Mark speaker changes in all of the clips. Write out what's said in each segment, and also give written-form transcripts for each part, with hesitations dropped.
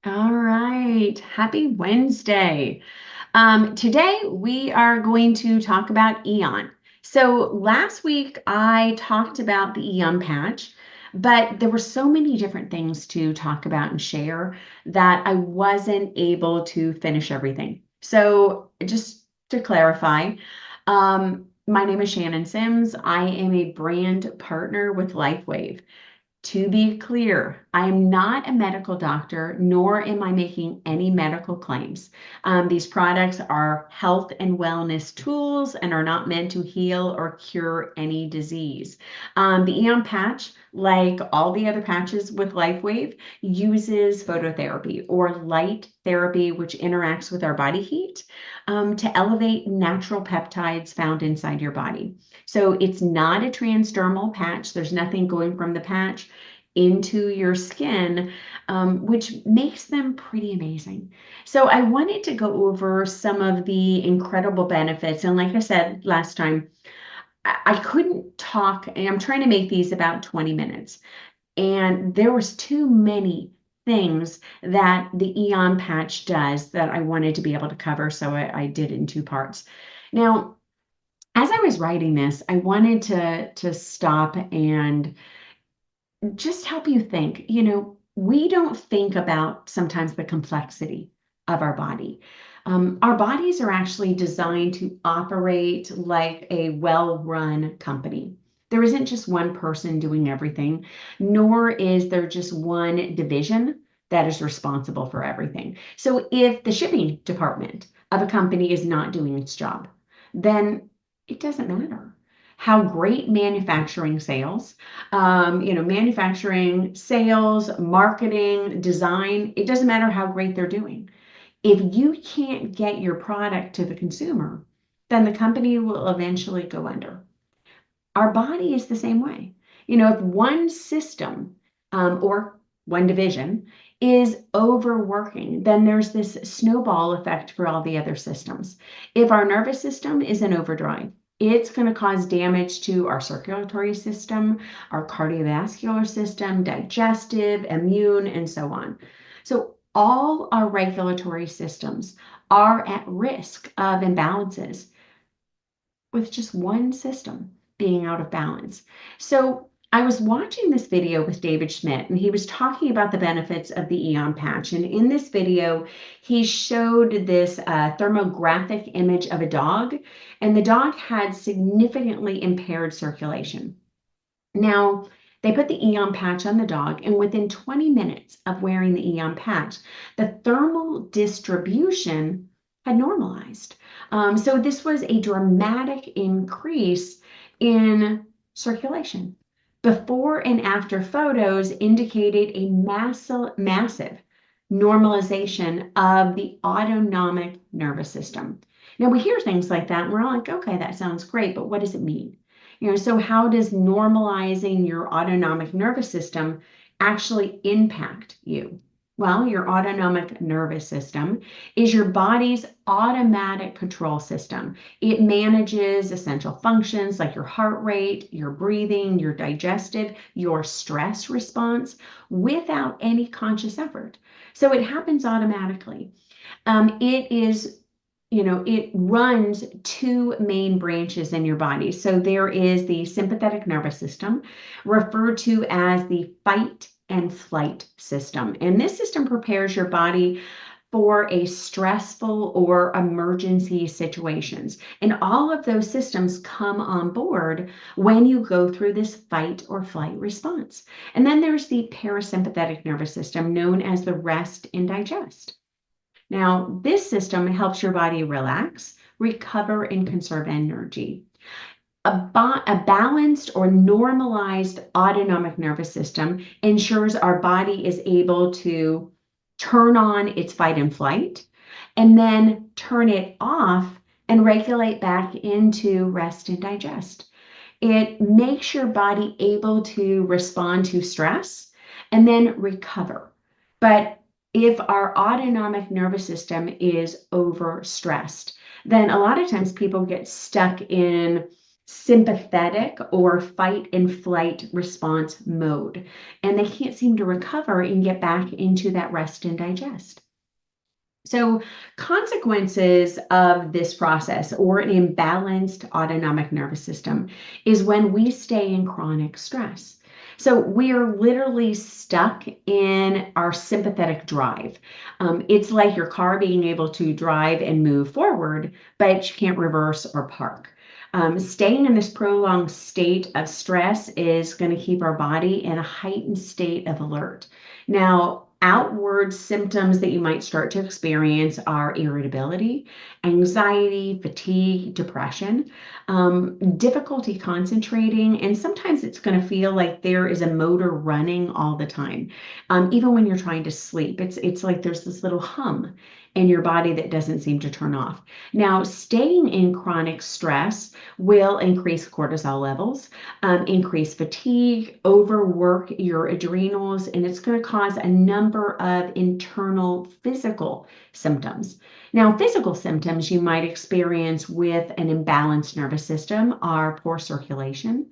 Speaker 1: All right. Happy Wednesday. Today we are going to talk about AEON. So last week I talked about the AEON patch, but there were so many different things to talk about and share that I wasn't able to finish everything. So just to clarify, my name is Shannon Sims. I am a brand partner with LifeWave. To be clear, I am not a medical doctor, nor am I making any medical claims. These products are health and wellness tools and are not meant to heal or cure any disease. The AEON patch, like all the other patches with LifeWave, uses phototherapy or light therapy, which interacts with our body heat to elevate natural peptides found inside your body. So it's not a transdermal patch. There's nothing going from the patch into your skin, which makes them pretty amazing. So I wanted to go over some of the incredible benefits. And like I said last time, I couldn't talk, and I'm trying to make these about 20 minutes. And there was too many things that the AEON patch does that I wanted to be able to cover. So I did it in two parts. Now, as I was writing this, I wanted to stop and just help you think. We don't think about sometimes the complexity of our body. Our bodies are actually designed to operate like a well-run company. There isn't just one person doing everything, nor is there just one division that is responsible for everything. So if the shipping department of a company is not doing its job, then it doesn't matter how great manufacturing, sales, marketing, design, it doesn't matter how great they're doing. If you can't get your product to the consumer, then the company will eventually go under. Our body is the same way. If one system or one division is overworking, then there's this snowball effect for all the other systems. If our nervous system is in overdrive, it's going to cause damage to our circulatory system, our cardiovascular system, digestive, immune, and so on. So all our regulatory systems are at risk of imbalances with just one system being out of balance. So I was watching this video with David Schmidt, and he was talking about the benefits of the AEON patch. And in this video, he showed this thermographic image of a dog, and the dog had significantly impaired circulation. Now, they put the AEON patch on the dog, and within 20 minutes of wearing the AEON patch, the thermal distribution had normalized. So this was a dramatic increase in circulation. Before and after photos indicated a massive normalization of the autonomic nervous system. Now we hear things like that and we're all like, okay, that sounds great, but what does it mean? So how does normalizing your autonomic nervous system actually impact you? Well, your autonomic nervous system is your body's automatic control system. It manages essential functions like your heart rate, your breathing, your digestive, your stress response without any conscious effort. So it happens automatically. It runs two main branches in your body. So there is the sympathetic nervous system, referred to as the fight and flight system. And this system prepares your body for a stressful or emergency situations. And all of those systems come on board when you go through this fight or flight response. And then there's the parasympathetic nervous system, known as the rest and digest. Now, this system helps your body relax, recover, and conserve energy. A balanced or normalized autonomic nervous system ensures our body is able to turn on its fight and flight and then turn it off and regulate back into rest and digest. It makes your body able to respond to stress and then recover. But if our autonomic nervous system is overstressed, then a lot of times people get stuck in sympathetic or fight and flight response mode, and they can't seem to recover and get back into that rest and digest. So, consequences of this process or an imbalanced autonomic nervous system is when we stay in chronic stress. So, we are literally stuck in our sympathetic drive. It's like your car being able to drive and move forward, but you can't reverse or park. Staying in this prolonged state of stress is going to keep our body in a heightened state of alert. Now, outward symptoms that you might start to experience are irritability, anxiety, fatigue, depression, difficulty concentrating, and sometimes it's going to feel like there is a motor running all the time. Even when you're trying to sleep, it's like there's this little hum in your body that doesn't seem to turn off. Now, staying in chronic stress will increase cortisol levels, increase fatigue, overwork your adrenals, and it's going to cause a number of internal physical symptoms. Now, physical symptoms you might experience with an imbalanced nervous system are poor circulation.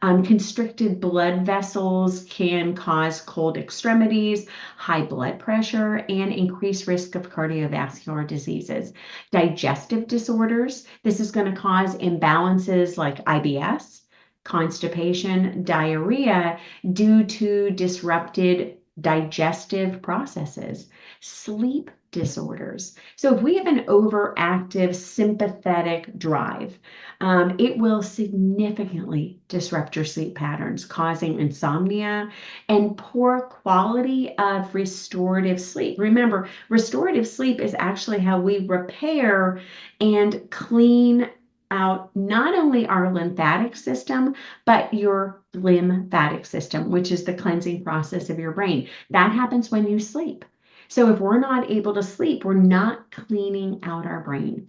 Speaker 1: Constricted blood vessels can cause cold extremities, high blood pressure, and increased risk of cardiovascular diseases. Digestive disorders, this is going to cause imbalances like IBS, constipation, diarrhea due to disrupted digestive processes. Sleep disorders. So if we have an overactive sympathetic drive, it will significantly disrupt your sleep patterns, causing insomnia and poor quality of restorative sleep. Remember, restorative sleep is actually how we repair and clean out not only our lymphatic system, but your lymphatic system, which is the cleansing process of your brain. That happens when you sleep. So if we're not able to sleep, we're not cleaning out our brain.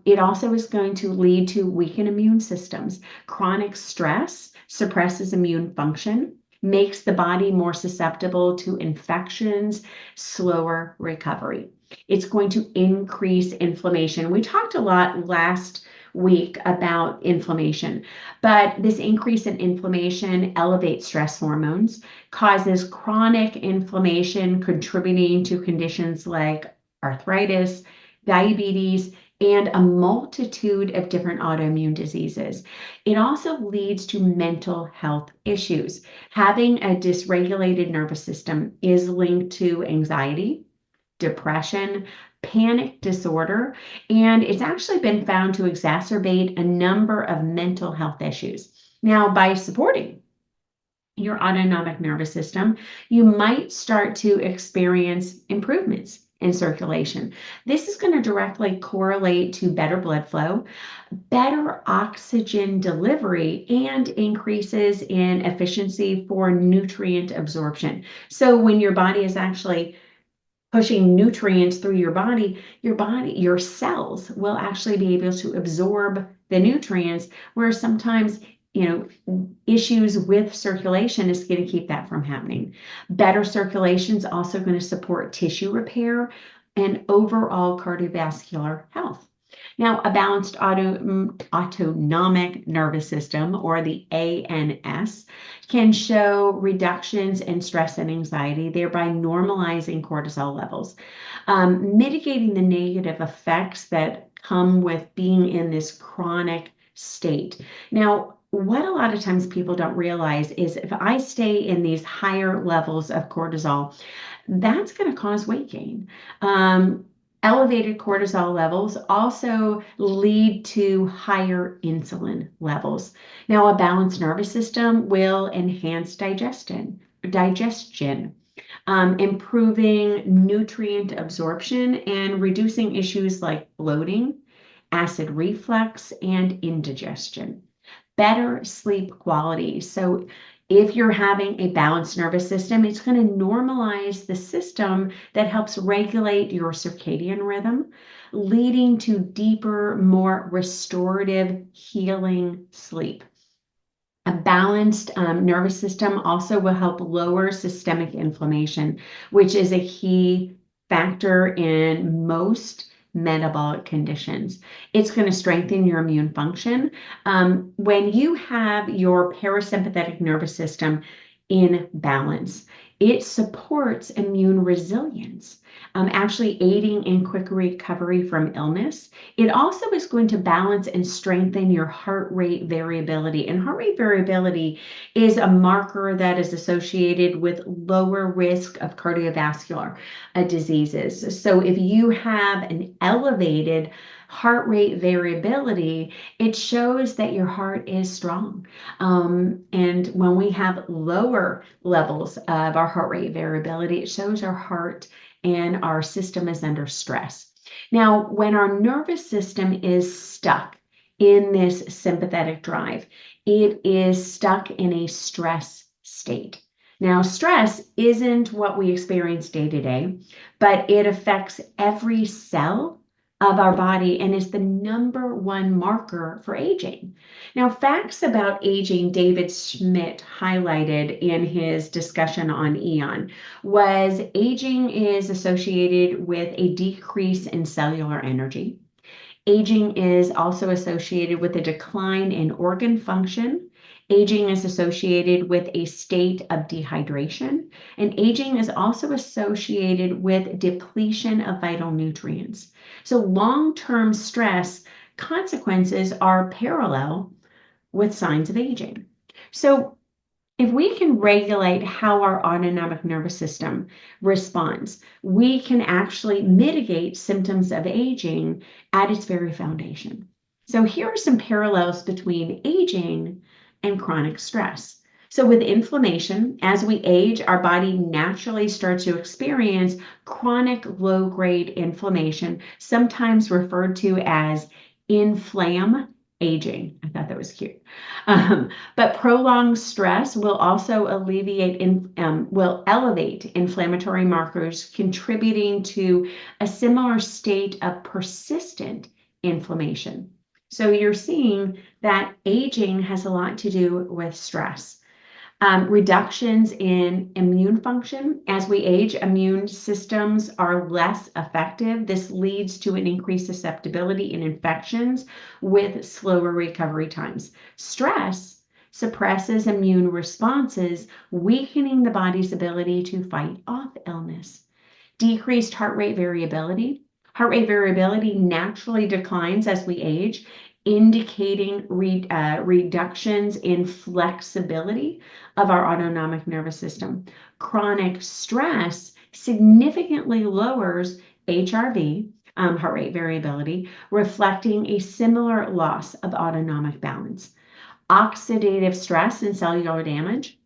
Speaker 1: It also is going to lead to weakened immune systems. Chronic stress suppresses immune function, makes the body more susceptible to infections, slower recovery. It's going to increase inflammation. We talked a lot last week about inflammation, but this increase in inflammation elevates stress hormones, causes chronic inflammation, contributing to conditions like arthritis, diabetes, and a multitude of different autoimmune diseases. It also leads to mental health issues. Having a dysregulated nervous system is linked to anxiety, depression, panic disorder, and it's actually been found to exacerbate a number of mental health issues. Now, by supporting your autonomic nervous system, you might start to experience improvements in circulation. This is going to directly correlate to better blood flow, better oxygen delivery, and increases in efficiency for nutrient absorption. So when your body is actually pushing nutrients through your cells will actually be able to absorb the nutrients, where sometimes issues with circulation is going to keep that from happening. Better circulation is also going to support tissue repair and overall cardiovascular health. Now, a balanced autonomic nervous system, or the ANS, can show reductions in stress and anxiety, thereby normalizing cortisol levels, mitigating the negative effects that come with being in this chronic state. Now, what a lot of times people don't realize is if I stay in these higher levels of cortisol, that's going to cause weight gain. Elevated cortisol levels also lead to higher insulin levels. Now, a balanced nervous system will enhance digestion, improving nutrient absorption and reducing issues like bloating, acid reflux, and indigestion. Better sleep quality. So if you're having a balanced nervous system, it's going to normalize the system that helps regulate your circadian rhythm, leading to deeper, more restorative, healing sleep. A balanced nervous system also will help lower systemic inflammation, which is a key factor in most metabolic conditions. It's going to strengthen your immune function. When you have your parasympathetic nervous system in balance, it supports immune resilience, actually aiding in quick recovery from illness. It also is going to balance and strengthen your heart rate variability. And heart rate variability is a marker that is associated with lower risk of cardiovascular diseases. So if you have an elevated heart rate variability, it shows that your heart is strong. And when we have lower levels of our heart rate variability, it shows our heart and our system is under stress. Now, when our nervous system is stuck in this sympathetic drive, it is stuck in a stress state. Now, stress isn't what we experience day to day, but it affects every cell of our body and is the number one marker for aging. Now, facts about aging David Schmidt highlighted in his discussion on AEON was aging is associated with a decrease in cellular energy. Aging is also associated with a decline in organ function. Aging is associated with a state of dehydration, and aging is also associated with depletion of vital nutrients. So long-term stress consequences are parallel with signs of aging. So if we can regulate how our autonomic nervous system responds, we can actually mitigate symptoms of aging at its very foundation. So here are some parallels between aging and chronic stress. So with inflammation, as we age, our body naturally starts to experience chronic low-grade inflammation, sometimes referred to as aging. I thought that was cute. But prolonged stress will also will elevate inflammatory markers, contributing to a similar state of persistent inflammation. So you're seeing that aging has a lot to do with stress. Reductions in immune function. As we age, immune systems are less effective. This leads to an increased susceptibility in infections with slower recovery times. Stress suppresses immune responses, weakening the body's ability to fight off illness. Decreased heart rate variability. Heart rate variability naturally declines as we age, indicating reductions in flexibility of our autonomic nervous system. Chronic stress significantly lowers HRV, heart rate variability, reflecting a similar loss of autonomic balance. Oxidative stress and cellular damage.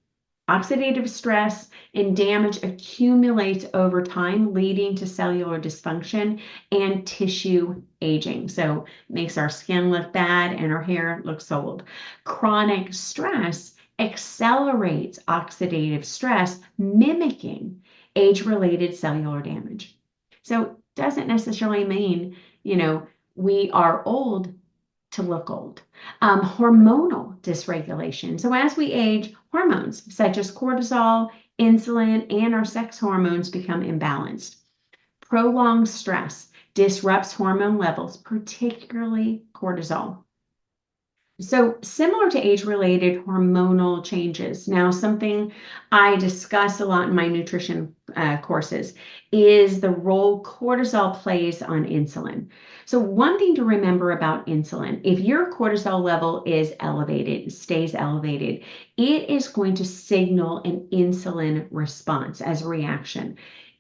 Speaker 1: Oxidative stress and damage accumulates over time, leading to cellular dysfunction and tissue aging. So it makes our skin look bad and our hair looks old. Chronic stress accelerates oxidative stress, mimicking age-related cellular damage. So it doesn't necessarily mean, we are old to look old. Hormonal dysregulation. So as we age, hormones such as cortisol, insulin, and our sex hormones become imbalanced. Prolonged stress disrupts hormone levels, particularly cortisol. So similar to age-related hormonal changes. Now, something I discuss a lot in my nutrition courses is the role cortisol plays on insulin. So one thing to remember about insulin, if your cortisol level is elevated, stays elevated, it is going to signal an insulin response as a reaction.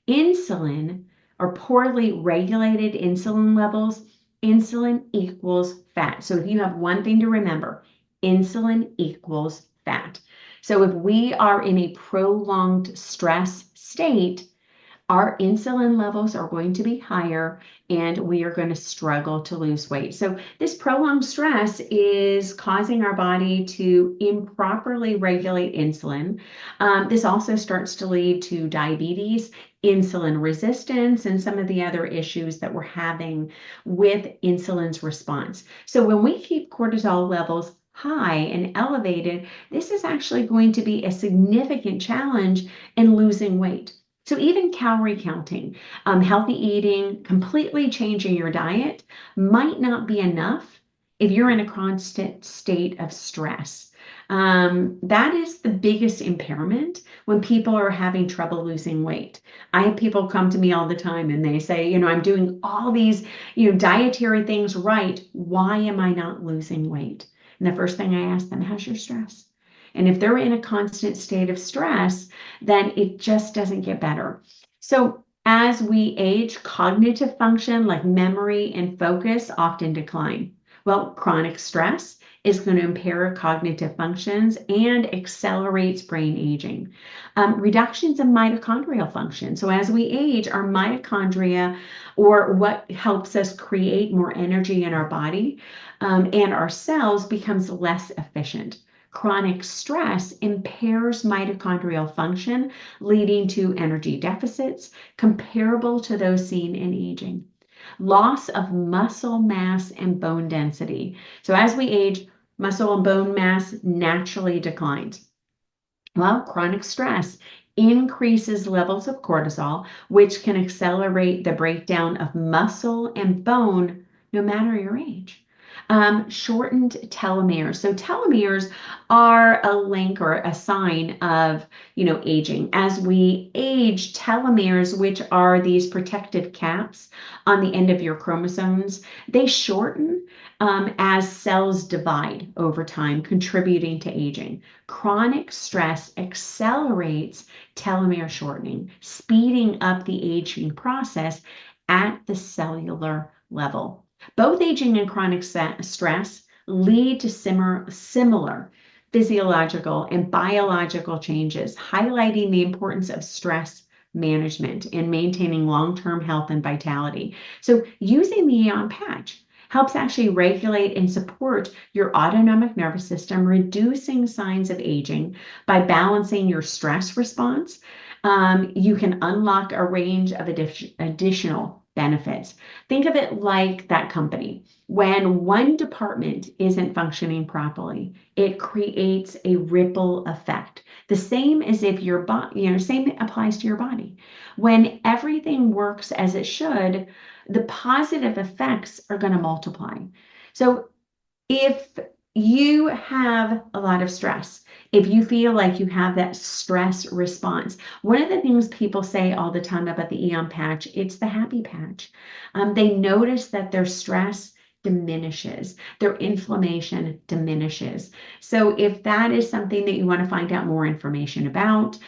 Speaker 1: Insulin, or poorly regulated insulin levels, insulin equals fat. So if you have one thing to remember, insulin equals fat. So if we are in a prolonged stress state, our insulin levels are going to be higher and we are going to struggle to lose weight. So this prolonged stress is causing our body to improperly regulate insulin. This also starts to lead to diabetes, insulin resistance, and some of the other issues that we're having with insulin's response. So when we keep cortisol levels high and elevated, this is actually going to be a significant challenge in losing weight. So even calorie counting, healthy eating, completely changing your diet might not be enough if you're in a constant state of stress. That is the biggest impairment when people are having trouble losing weight. I have people come to me all the time and they say, I'm doing all these, dietary things right. Why am I not losing weight? And the first thing I ask them, how's your stress? And if they're in a constant state of stress, then it just doesn't get better. So as we age, cognitive function like memory and focus often decline. Well, chronic stress is going to impair cognitive functions and accelerates brain aging. Reductions in mitochondrial function. So as we age, our mitochondria, or what helps us create more energy in our body, and our cells, becomes less efficient. Chronic stress impairs mitochondrial function, leading to energy deficits comparable to those seen in aging. Loss of muscle mass and bone density. So as we age, muscle and bone mass naturally declines. Well, chronic stress increases levels of cortisol, which can accelerate the breakdown of muscle and bone no matter your age. Shortened telomeres. So telomeres are a link or a sign of, aging. As we age, telomeres, which are these protective caps on the end of your chromosomes, they shorten as cells divide over time, contributing to aging. Chronic stress accelerates telomere shortening, speeding up the aging process at the cellular level. Both aging and chronic stress lead to similar physiological and biological changes, highlighting the importance of stress management in maintaining long-term health and vitality. So using the AEON patch helps actually regulate and support your autonomic nervous system, reducing signs of aging by balancing your stress response. You can unlock a range of additional benefits. Think of it like that company. When one department isn't functioning properly, it creates a ripple effect. The same as if your body, same applies to your body. When everything works as it should, the positive effects are going to multiply. So if you have a lot of stress, if you feel like you have that stress response, one of the things people say all the time about the AEON patch, it's the happy patch. They notice that their stress diminishes, their inflammation diminishes. So if that is something that you want to find out more information about,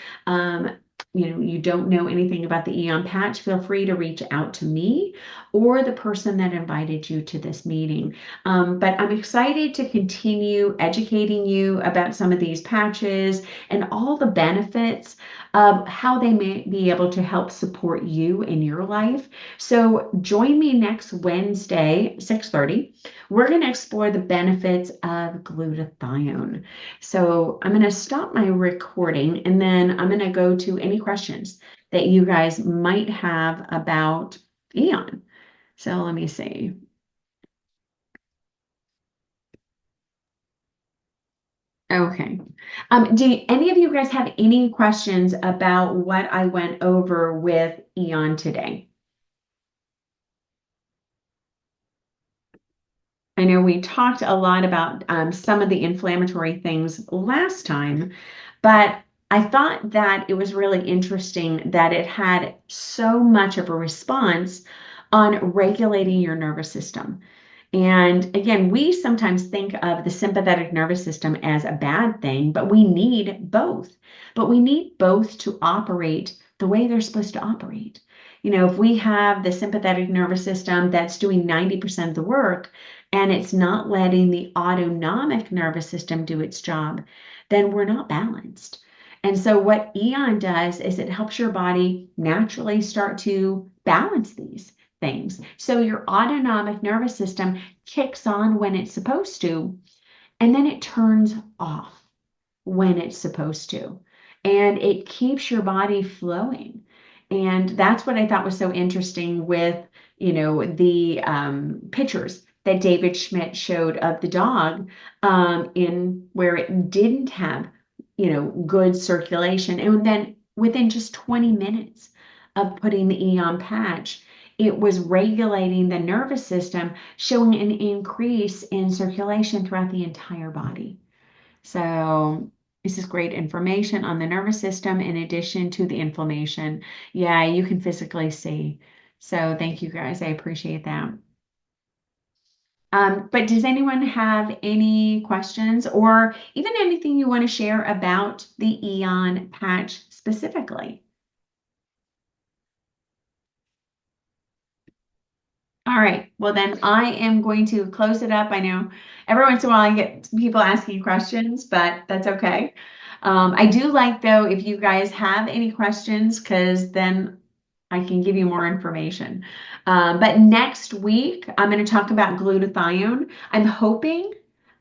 Speaker 1: you don't know anything about the AEON patch, feel free to reach out to me or the person that invited you to this meeting. But I'm excited to continue educating you about some of these patches and all the benefits of how they may be able to help support you in your life. So join me next Wednesday, 6:30. We're going to explore the benefits of glutathione. So I'm going to stop my recording and then I'm going to go to any questions that you guys might have about AEON. So let me see. Okay. Do any of you guys have any questions about what I went over with AEON today? I know we talked a lot about some of the inflammatory things last time, but I thought that it was really interesting that it had so much of a response on regulating your nervous system. And again, we sometimes think of the sympathetic nervous system as a bad thing, but we need both. But we need both to operate the way they're supposed to operate. If we have the sympathetic nervous system that's doing 90% of the work and it's not letting the autonomic nervous system do its job, then we're not balanced. And so what AEON does is it helps your body naturally start to balance these things. So your autonomic nervous system kicks on when it's supposed to, and then it turns off when it's supposed to. And it keeps your body flowing. And that's what I thought was so interesting with, the pictures that David Schmidt showed of the dog in where it didn't have, good circulation. And then within just 20 minutes of putting the AEON patch, it was regulating the nervous system, showing an increase in circulation throughout the entire body. So this is great information on the nervous system in addition to the inflammation. Yeah, you can physically see. So thank you guys. I appreciate that. But does anyone have any questions or even anything you want to share about the AEON patch specifically? All right. Well, then I am going to close it up. I know every once in a while I get people asking questions, but that's okay. I do like though if you guys have any questions, because then I can give you more information. But next week I'm going to talk about glutathione. I'm hoping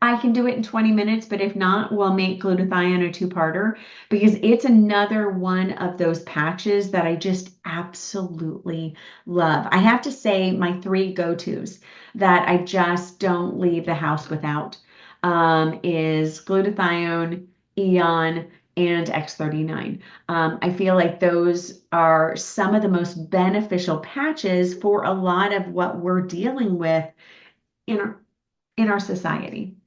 Speaker 1: I can do it in 20 minutes, but if not, we'll make glutathione a two-parter because it's another one of those patches that I just absolutely love. I have to say my three go-tos that I just don't leave the house without is glutathione, AEON, and X39. I feel like those are some of the most beneficial patches for a lot of what we're dealing with in our society.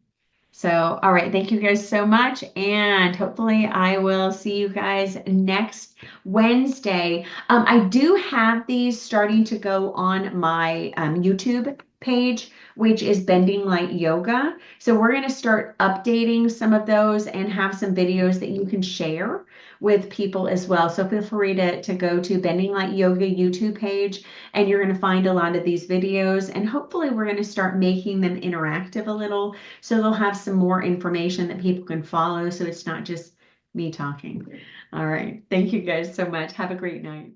Speaker 1: So, all right, thank you guys so much. And hopefully, I will see you guys next Wednesday. I do have these starting to go on my YouTube page, which is Bending Light Yoga. So, we're going to start updating some of those and have some videos that you can share with people as well. So, feel free to go to Bending Light Yoga YouTube page, and you're going to find a lot of these videos. And hopefully, we're going to start making them interactive a little so they'll have some more information that people can follow so it's not just me talking. All right. Thank you guys so much. Have a great night.